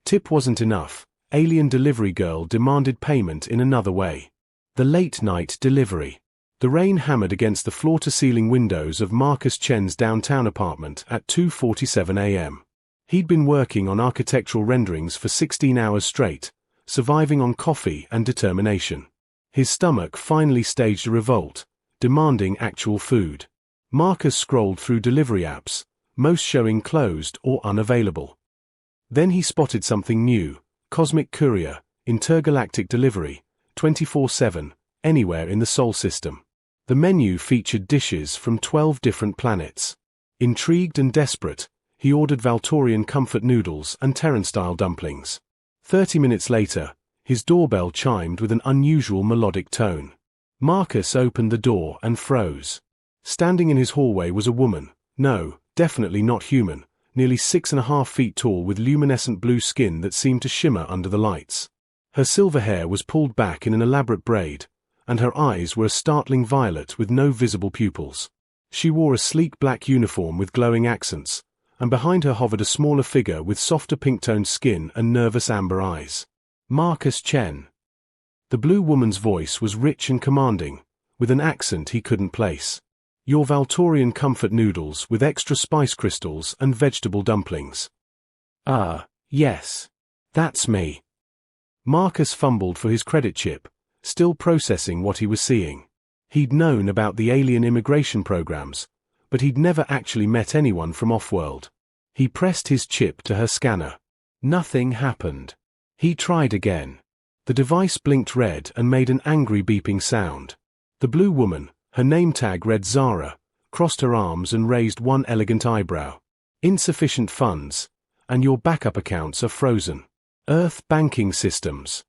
Tip wasn't enough. Alien delivery girl demanded payment in another way. The late-night delivery. The rain hammered against the floor-to-ceiling windows of Marcus Chen's downtown apartment at 2:47 a.m. He'd been working on architectural renderings for 16 hours straight, surviving on coffee and determination. His stomach finally staged a revolt, demanding actual food. Marcus scrolled through delivery apps, most showing closed or unavailable. Then he spotted something new: Cosmic Courier, intergalactic delivery, 24/7, anywhere in the Sol system. The menu featured dishes from 12 different planets. Intrigued and desperate, he ordered Valtorian comfort noodles and Terran-style dumplings. 30 minutes later, his doorbell chimed with an unusual melodic tone. Marcus opened the door and froze. Standing in his hallway was a woman, no, definitely not human, nearly 6.5 feet tall with luminescent blue skin that seemed to shimmer under the lights. Her silver hair was pulled back in an elaborate braid, and her eyes were a startling violet with no visible pupils. She wore a sleek black uniform with glowing accents, and behind her hovered a smaller figure with softer pink-toned skin and nervous amber eyes. Marcus Chen. The blue woman's voice was rich and commanding, with an accent he couldn't place. Your Valtorian comfort noodles with extra spice crystals and vegetable dumplings. Yes. That's me. Marcus fumbled for his credit chip, still processing what he was seeing. He'd known about the alien immigration programs, but he'd never actually met anyone from off-world. He pressed his chip to her scanner. Nothing happened. He tried again. The device blinked red and made an angry beeping sound. The blue woman, her name tag read Zara, crossed her arms and raised one elegant eyebrow. Insufficient funds, and your backup accounts are frozen. Earth banking systems.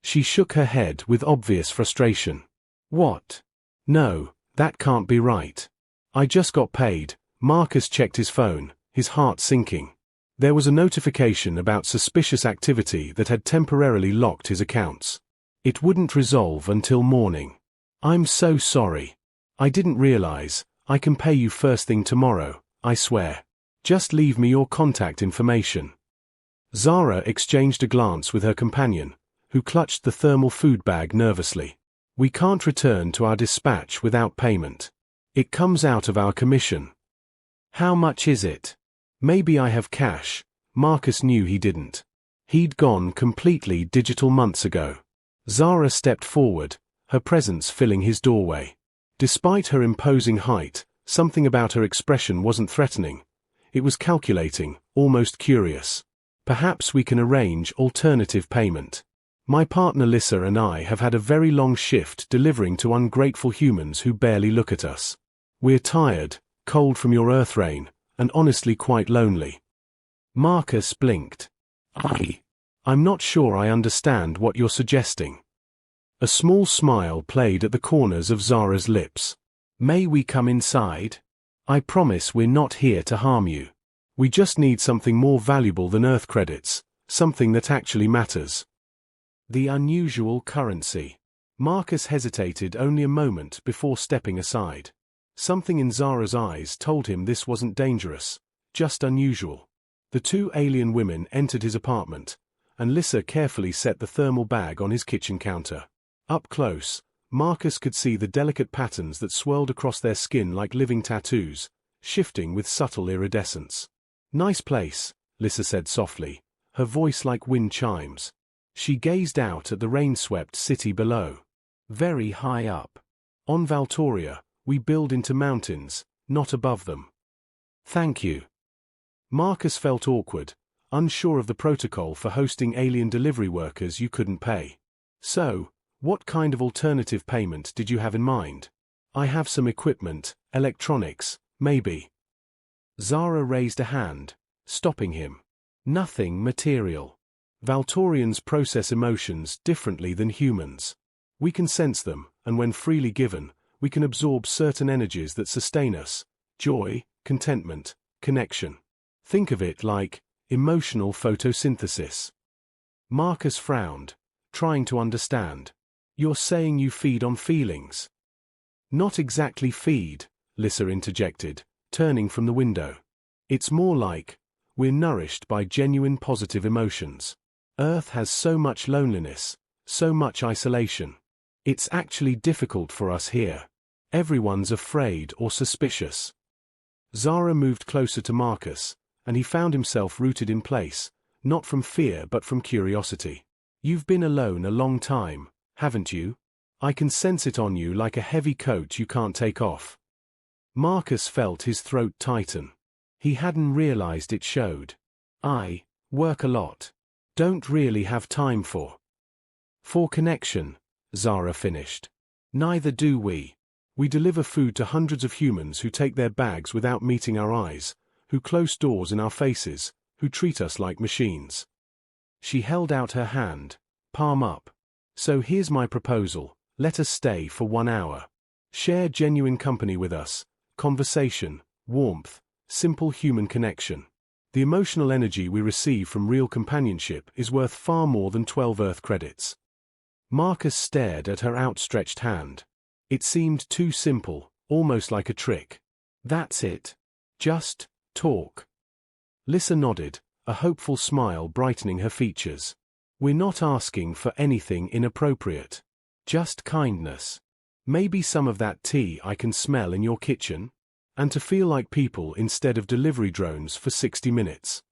She shook her head with obvious frustration. What? No, that can't be right. I just got paid. Marcus checked his phone, his heart sinking. There was a notification about suspicious activity that had temporarily locked his accounts. It wouldn't resolve until morning. I'm so sorry. I didn't realize. I can pay you first thing tomorrow, I swear. Just leave me your contact information. Zara exchanged a glance with her companion, who clutched the thermal food bag nervously. We can't return to our dispatch without payment. It comes out of our commission. How much is it? Maybe I have cash. Marcus knew he didn't. He'd gone completely digital months ago. Zara stepped forward, her presence filling his doorway. Despite her imposing height, something about her expression wasn't threatening. It was calculating, almost curious. Perhaps we can arrange alternative payment. My partner Lissa and I have had a very long shift delivering to ungrateful humans who barely look at us. We're tired, cold from your earth rain, and honestly quite lonely. Marcus blinked. I'm not sure I understand what you're suggesting. A small smile played at the corners of Zara's lips. May we come inside? I promise we're not here to harm you. We just need something more valuable than Earth credits, something that actually matters. The unusual currency. Marcus hesitated only a moment before stepping aside. Something in Zara's eyes told him this wasn't dangerous, just unusual. The two alien women entered his apartment, and Lissa carefully set the thermal bag on his kitchen counter. Up close, Marcus could see the delicate patterns that swirled across their skin like living tattoos, shifting with subtle iridescence. Nice place, Lissa said softly, her voice like wind chimes. She gazed out at the rain-swept city below. Very high up. On Valtoria, we build into mountains, not above them. Thank you. Marcus felt awkward, unsure of the protocol for hosting alien delivery workers you couldn't pay. So, what kind of alternative payment did you have in mind? I have some equipment, electronics, maybe. Zara raised a hand, stopping him. Nothing material. Valtorians process emotions differently than humans. We can sense them, and when freely given, we can absorb certain energies that sustain us: joy, contentment, connection. Think of it like emotional photosynthesis. Marcus frowned, trying to understand. You're saying you feed on feelings? Not exactly feed, Lissa interjected, turning from the window. It's more like, We're nourished by genuine positive emotions. Earth has so much loneliness, so much isolation. It's actually difficult for us here. Everyone's afraid or suspicious. Zara moved closer to Marcus, and he found himself rooted in place, not from fear but from curiosity. You've been alone a long time, haven't you? I can sense it on you like a heavy coat you can't take off. Marcus felt his throat tighten. He hadn't realized it showed. I work a lot. Don't really have time for connection, Zara finished. Neither do we. We deliver food to hundreds of humans who take their bags without meeting our eyes, who close doors in our faces, who treat us like machines. She held out her hand, palm up. So here's my proposal, let us stay for 1 hour. Share genuine company with us, conversation, warmth, simple human connection. The emotional energy we receive from real companionship is worth far more than 12 Earth credits. Marcus stared at her outstretched hand. It seemed too simple, almost like a trick. That's it. Just talk. Lissa nodded, a hopeful smile brightening her features. We're not asking for anything inappropriate. Just kindness. Maybe some of that tea I can smell in your kitchen? And to feel like people instead of delivery drones for 60 minutes.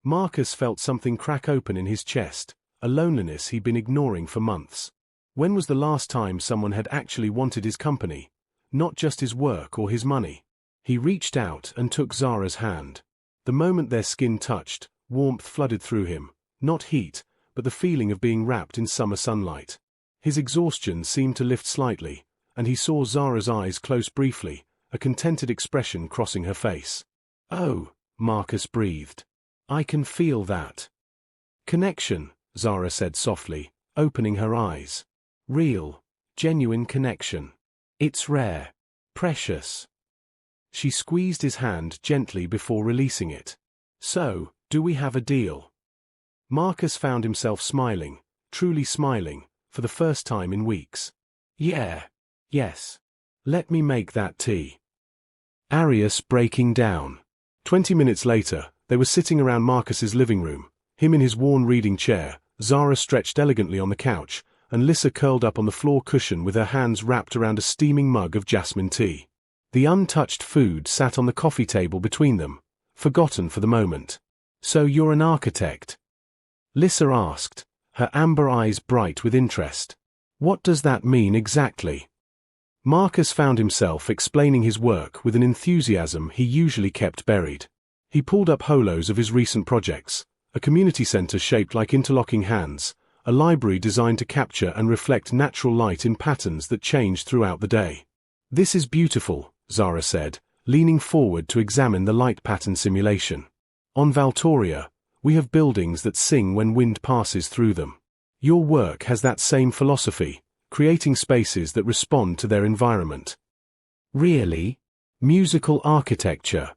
Marcus felt something crack open in his chest, a loneliness he'd been ignoring for months. When was the last time someone had actually wanted his company, not just his work or his money? He reached out and took Zara's hand. The moment their skin touched, warmth flooded through him, not heat, but the feeling of being wrapped in summer sunlight. His exhaustion seemed to lift slightly, and he saw Zara's eyes close briefly, a contented expression crossing her face. Oh, Marcus breathed. I can feel that. Connection, Zara said softly, opening her eyes. Real, genuine connection. It's rare, precious. She squeezed his hand gently before releasing it. So, do we have a deal? Marcus found himself smiling, truly smiling, for the first time in weeks. Yeah. Yes. Let me make that tea. Arius breaking down. 20 minutes later, they were sitting around Marcus's living room, him in his worn reading chair, Zara stretched elegantly on the couch, and Lissa curled up on the floor cushion with her hands wrapped around a steaming mug of jasmine tea. The untouched food sat on the coffee table between them, forgotten for the moment. So you're an architect? Lissa asked, her amber eyes bright with interest. What does that mean exactly? Marcus found himself explaining his work with an enthusiasm he usually kept buried. He pulled up holos of his recent projects, a community center shaped like interlocking hands, a library designed to capture and reflect natural light in patterns that change throughout the day. This is beautiful, Zara said, leaning forward to examine the light pattern simulation. On Valtoria, we have buildings that sing when wind passes through them. Your work has that same philosophy, creating spaces that respond to their environment. Really? Musical architecture?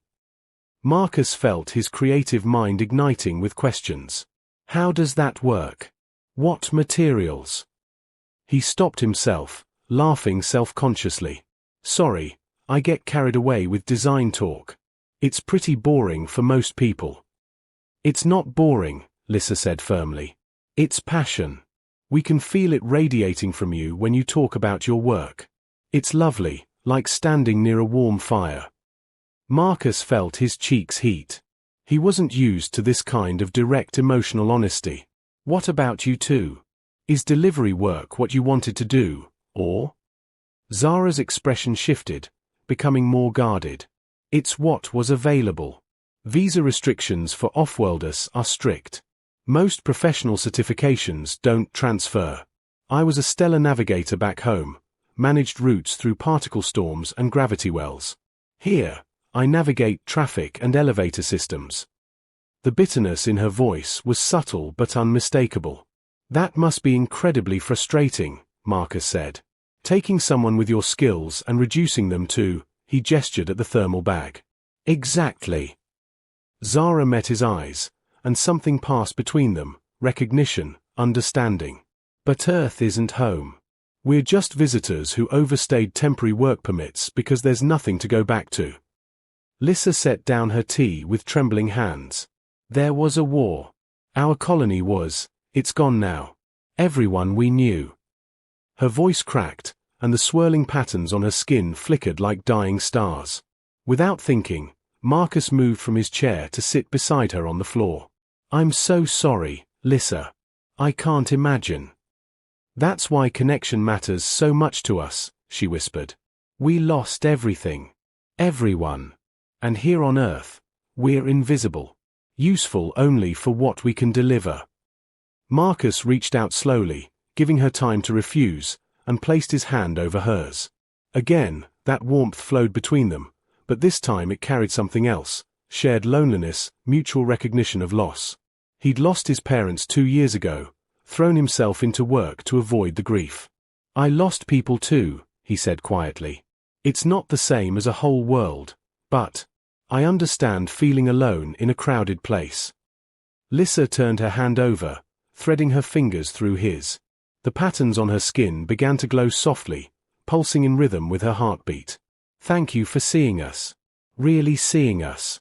Marcus felt his creative mind igniting with questions. How does that work? What materials? He stopped himself, laughing self-consciously. Sorry, I get carried away with design talk. It's pretty boring for most people. It's not boring, Lissa said firmly. It's passion. We can feel it radiating from you when you talk about your work. It's lovely, like standing near a warm fire. Marcus felt his cheeks heat. He wasn't used to this kind of direct emotional honesty. What about you two? Is delivery work what you wanted to do, or? Zara's expression shifted, becoming more guarded. It's what was available. Visa restrictions for off-worlders are strict. Most professional certifications don't transfer. I was a stellar navigator back home, managed routes through particle storms and gravity wells. Here, I navigate traffic and elevator systems. The bitterness in her voice was subtle but unmistakable. That must be incredibly frustrating, Marcus said. Taking someone with your skills and reducing them to, he gestured at the thermal bag. Exactly. Zara met his eyes, and something passed between them, recognition, understanding. But Earth isn't home. We're just visitors who overstayed temporary work permits because there's nothing to go back to. Lissa set down her tea with trembling hands. There was a war. Our colony was, it's gone now. Everyone we knew. Her voice cracked, and the swirling patterns on her skin flickered like dying stars. Without thinking, Marcus moved from his chair to sit beside her on the floor. I'm so sorry, Lissa. I can't imagine. That's why connection matters so much to us, she whispered. We lost everything. Everyone. And here on Earth, we're invisible. Useful only for what we can deliver. Marcus reached out slowly, giving her time to refuse, and placed his hand over hers. Again, that warmth flowed between them, but this time it carried something else, shared loneliness, mutual recognition of loss. He'd lost his parents 2 years ago, thrown himself into work to avoid the grief. I lost people too, he said quietly. It's not the same as a whole world, but I understand feeling alone in a crowded place. Lissa turned her hand over, threading her fingers through his. The patterns on her skin began to glow softly, pulsing in rhythm with her heartbeat. Thank you for seeing us. Really seeing us.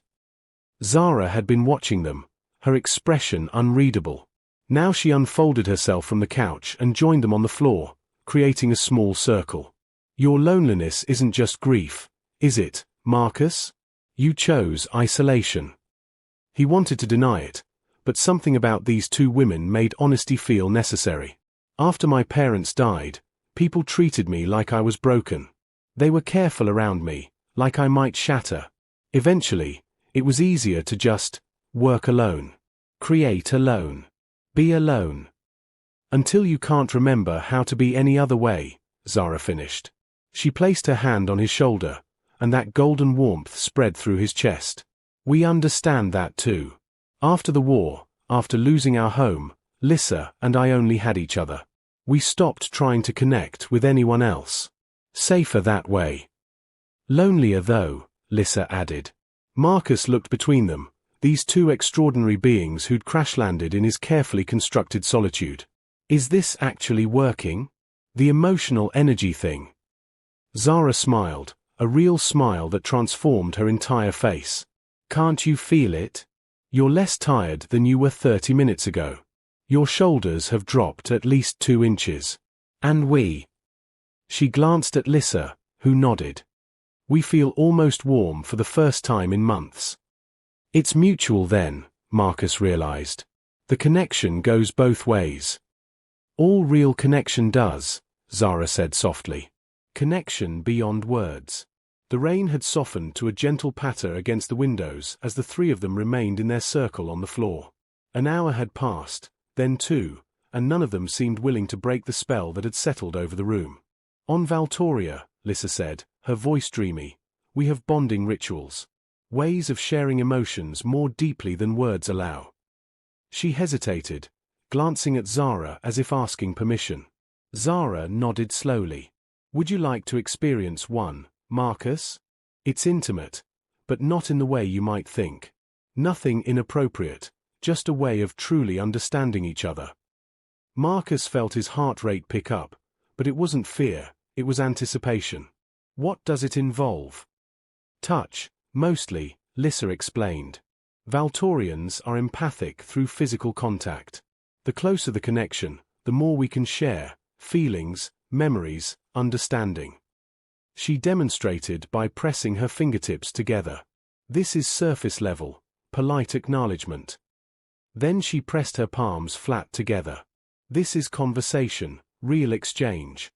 Zara had been watching them, her expression unreadable. Now she unfolded herself from the couch and joined them on the floor, creating a small circle. Your loneliness isn't just grief, is it, Marcus? You chose isolation. He wanted to deny it, but something about these two women made honesty feel necessary. After my parents died, people treated me like I was broken. They were careful around me, like I might shatter. Eventually, it was easier to just work alone. Create alone. Be alone. Until you can't remember how to be any other way, Zara finished. She placed her hand on his shoulder, and that golden warmth spread through his chest. We understand that too. After the war, after losing our home, Lissa and I only had each other. We stopped trying to connect with anyone else. Safer that way. Lonelier though, Lissa added. Marcus looked between them, these two extraordinary beings who'd crash-landed in his carefully constructed solitude. Is this actually working? The emotional energy thing. Zara smiled, a real smile that transformed her entire face. Can't you feel it? You're less tired than you were 30 minutes ago. Your shoulders have dropped at least 2 inches. And we. She glanced at Lissa, who nodded. We feel almost warm for the first time in months. It's mutual then, Marcus realized. The connection goes both ways. All real connection does, Zara said softly. Connection beyond words. The rain had softened to a gentle patter against the windows as the three of them remained in their circle on the floor. An hour had passed, then 2, and none of them seemed willing to break the spell that had settled over the room. On Valtoria, Lissa said, her voice dreamy, we have bonding rituals. Ways of sharing emotions more deeply than words allow. She hesitated, glancing at Zara as if asking permission. Zara nodded slowly. Would you like to experience one, Marcus? It's intimate, but not in the way you might think. Nothing inappropriate, just a way of truly understanding each other. Marcus felt his heart rate pick up, but it wasn't fear, it was anticipation. What does it involve? Touch, mostly, Lissa explained. Valtorians are empathic through physical contact. The closer the connection, the more we can share, feelings, memories, understanding. She demonstrated by pressing her fingertips together. This is surface level, polite acknowledgement. Then she pressed her palms flat together. This is conversation, real exchange.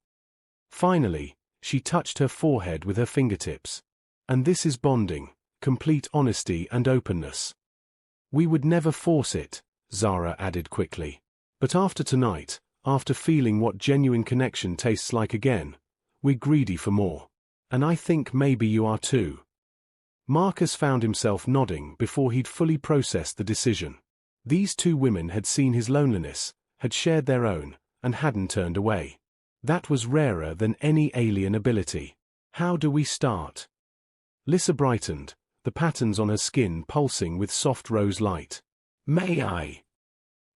Finally, she touched her forehead with her fingertips. And this is bonding, complete honesty and openness. We would never force it, Zara added quickly. But after tonight, after feeling what genuine connection tastes like again, we're greedy for more. And I think maybe you are too. Marcus found himself nodding before he'd fully processed the decision. These two women had seen his loneliness, had shared their own, and hadn't turned away. That was rarer than any alien ability. How do we start? Lissa brightened, the patterns on her skin pulsing with soft rose light. May I?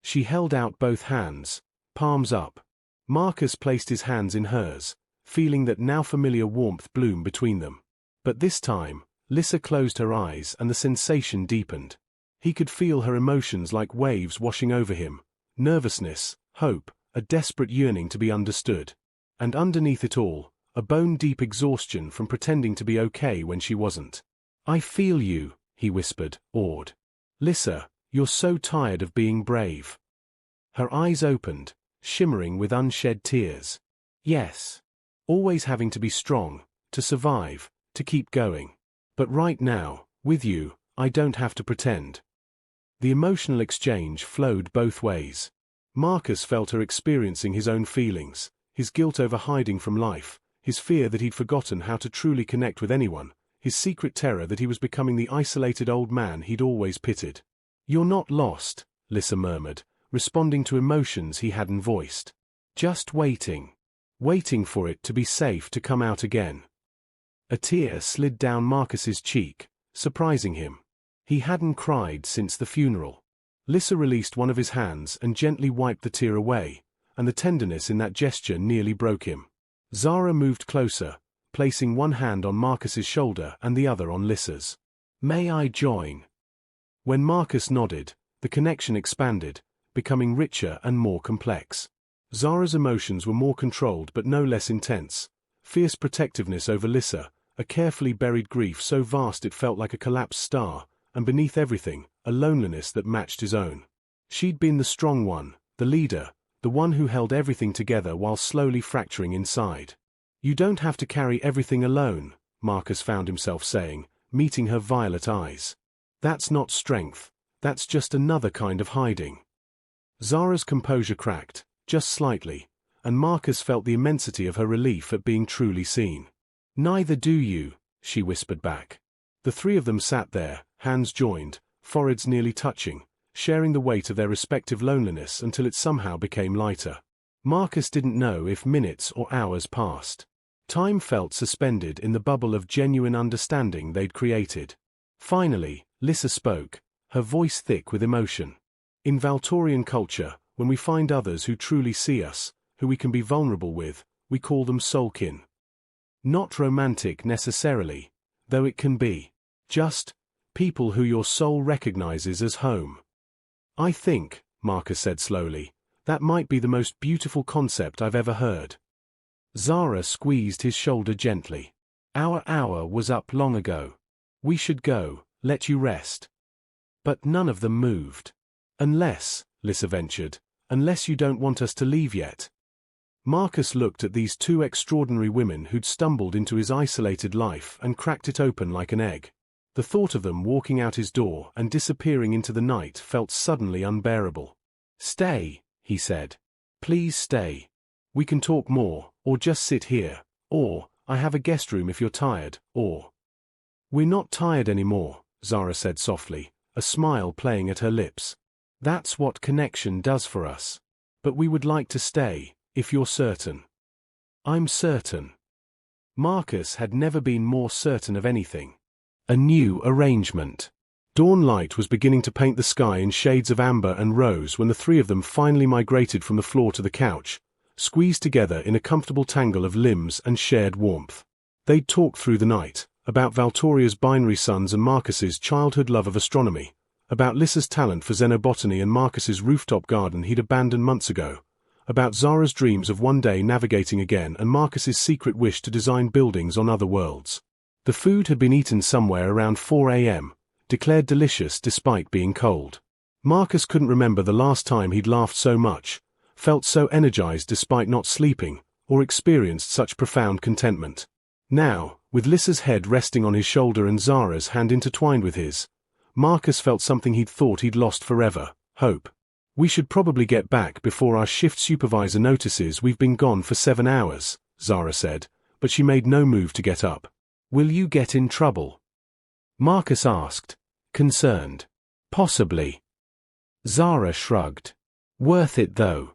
She held out both hands, palms up. Marcus placed his hands in hers, feeling that now familiar warmth bloom between them. But this time, Lissa closed her eyes and the sensation deepened. He could feel her emotions like waves washing over him: nervousness, hope, a desperate yearning to be understood. And underneath it all, a bone-deep exhaustion from pretending to be okay when she wasn't. "I feel you," he whispered, awed. "Lissa, you're so tired of being brave." Her eyes opened, shimmering with unshed tears. "Yes. Always having to be strong, to survive, to keep going. But right now, with you, I don't have to pretend." The emotional exchange flowed both ways. Marcus felt her experiencing his own feelings, his guilt over hiding from life, his fear that he'd forgotten how to truly connect with anyone, his secret terror that he was becoming the isolated old man he'd always pitied. "You're not lost," Lissa murmured, responding to emotions he hadn't voiced. "Just waiting. Waiting for it to be safe to come out again." A tear slid down Marcus's cheek, surprising him. He hadn't cried since the funeral. Lissa released one of his hands and gently wiped the tear away, and the tenderness in that gesture nearly broke him. Zara moved closer, placing one hand on Marcus's shoulder and the other on Lissa's. "May I join?" When Marcus nodded, the connection expanded, becoming richer and more complex. Zara's emotions were more controlled but no less intense: fierce protectiveness over Lissa, a carefully buried grief so vast it felt like a collapsed star, and beneath everything, a loneliness that matched his own. She'd been the strong one, the leader, the one who held everything together while slowly fracturing inside. "You don't have to carry everything alone," Marcus found himself saying, meeting her violet eyes. "That's not strength, that's just another kind of hiding." Zara's composure cracked, just slightly, and Marcus felt the immensity of her relief at being truly seen. "Neither do you," she whispered back. The three of them sat there, hands joined, foreheads nearly touching, sharing the weight of their respective loneliness until it somehow became lighter. Marcus didn't know if minutes or hours passed. Time felt suspended in the bubble of genuine understanding they'd created. Finally, Lissa spoke, her voice thick with emotion. "In Valtorian culture, when we find others who truly see us, who we can be vulnerable with, we call them soulkin. Not romantic necessarily, though it can be. Just people who your soul recognizes as home." "I think," Marcus said slowly, "that might be the most beautiful concept I've ever heard." Zara squeezed his shoulder gently. "Our hour was up long ago. We should go, let you rest." But none of them moved. "Unless," Lissa ventured, "unless you don't want us to leave yet." Marcus looked at these two extraordinary women who'd stumbled into his isolated life and cracked it open like an egg. The thought of them walking out his door and disappearing into the night felt suddenly unbearable. "Stay," he said. "Please stay. We can talk more, or just sit here, or, I have a guest room if you're tired, or—" "We're not tired anymore," Zara said softly, a smile playing at her lips. "That's what connection does for us. But we would like to stay, if you're certain." "I'm certain." Marcus had never been more certain of anything. A new arrangement. Dawn light was beginning to paint the sky in shades of amber and rose when the three of them finally migrated from the floor to the couch, squeezed together in a comfortable tangle of limbs and shared warmth. They'd talked through the night, about Valtoria's binary suns and Marcus's childhood love of astronomy, about Lissa's talent for xenobotany and Marcus's rooftop garden he'd abandoned months ago, about Zara's dreams of one day navigating again and Marcus's secret wish to design buildings on other worlds. The food had been eaten somewhere around 4 a.m., declared delicious despite being cold. Marcus couldn't remember the last time he'd laughed so much, felt so energized despite not sleeping, or experienced such profound contentment. Now, with Lissa's head resting on his shoulder and Zara's hand intertwined with his, Marcus felt something he'd thought he'd lost forever: hope. "We should probably get back before our shift supervisor notices we've been gone for 7 hours, Zara said, but she made no move to get up. "Will you get in trouble?" Marcus asked, concerned. "Possibly." Zara shrugged. "Worth it though."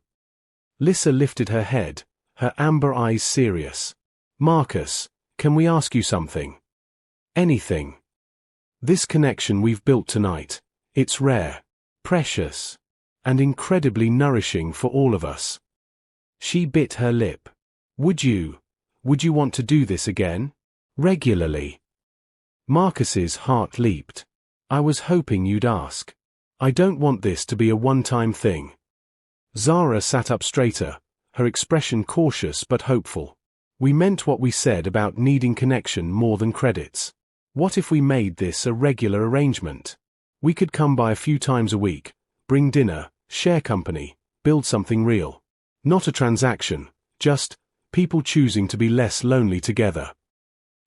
Lissa lifted her head, her amber eyes serious. "Marcus, can we ask you something?" "Anything." "This connection we've built tonight, it's rare, precious, and incredibly nourishing for all of us." She bit her lip. Would you want to do this again? Regularly?" Marcus's heart leaped. I was hoping you'd ask. I don't want this to be a one-time thing. Zara sat up straighter, her expression cautious but hopeful. We meant what we said about needing connection more than credits. What if we made this a regular arrangement? We could come by a few times a week, bring dinner, share company, build something real. Not a transaction, just people choosing to be less lonely together.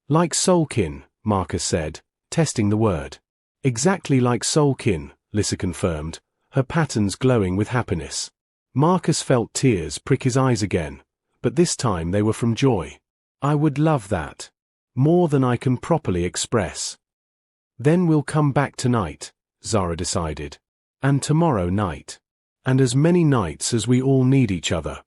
Like soulkin, Marcus said, testing the word. Exactly like soulkin, Lissa confirmed, her patterns glowing with happiness. Marcus felt tears prick his eyes again, but this time they were from joy. I would love that. More than I can properly express. Then we'll come back tonight, Zara decided. And tomorrow night. And as many nights as we all need each other.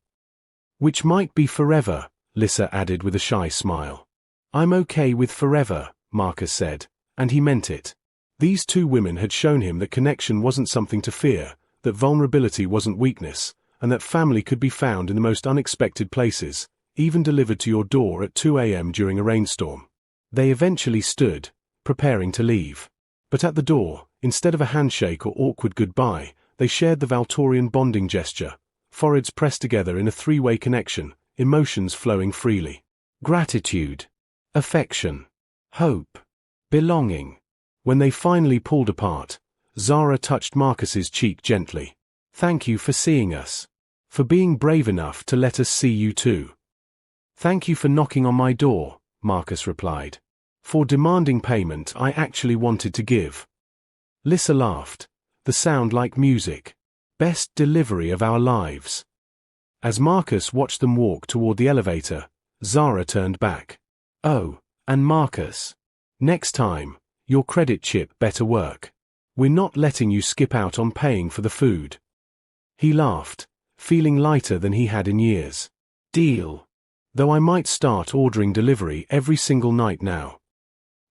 Which might be forever, Lissa added with a shy smile. I'm okay with forever, Marcus said, and he meant it. These two women had shown him that connection wasn't something to fear, that vulnerability wasn't weakness, and that family could be found in the most unexpected places, even delivered to your door at 2 a.m. during a rainstorm. They eventually stood, preparing to leave. But at the door, instead of a handshake or awkward goodbye, they shared the Valtorian bonding gesture, foreheads pressed together in a three-way connection, emotions flowing freely. Gratitude, affection, hope, belonging. When they finally pulled apart, Zara touched Marcus's cheek gently. Thank you for seeing us. For being brave enough to let us see you too. Thank you for knocking on my door, Marcus replied. For demanding payment I actually wanted to give. Lissa laughed, the sound like music. Best delivery of our lives. As Marcus watched them walk toward the elevator, Zara turned back. Oh, and Marcus. Next time, your credit chip better work. We're not letting you skip out on paying for the food. He laughed, feeling lighter than he had in years. Deal. Though I might start ordering delivery every single night now.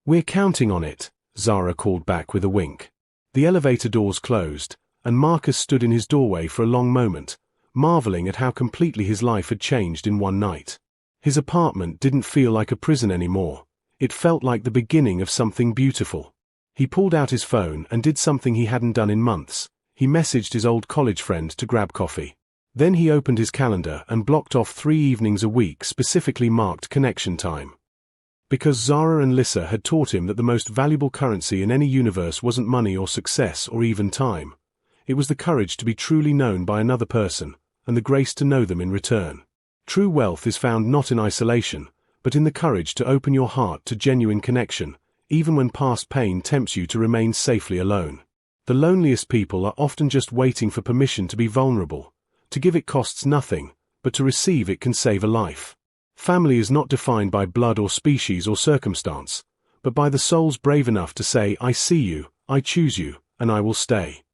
We're counting on it, Zara called back with a wink. The elevator doors closed, and Marcus stood in his doorway for a long moment, marveling at how completely his life had changed in one night. His apartment didn't feel like a prison anymore. It felt like the beginning of something beautiful. He pulled out his phone and did something he hadn't done in months. He messaged his old college friend to grab coffee. Then he opened his calendar and blocked off 3 evenings a week specifically marked connection time. Because Zara and Lissa had taught him that the most valuable currency in any universe wasn't money or success or even time. It was the courage to be truly known by another person, and the grace to know them in return. True wealth is found not in isolation, but in the courage to open your heart to genuine connection, even when past pain tempts you to remain safely alone. The loneliest people are often just waiting for permission to be vulnerable. To give it costs nothing, but to receive it can save a life. Family is not defined by blood or species or circumstance, but by the souls brave enough to say, I see you, I choose you, and I will stay.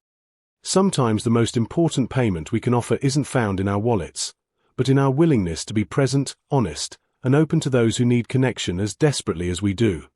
Sometimes the most important payment we can offer isn't found in our wallets, but in our willingness to be present, honest, and open to those who need connection as desperately as we do.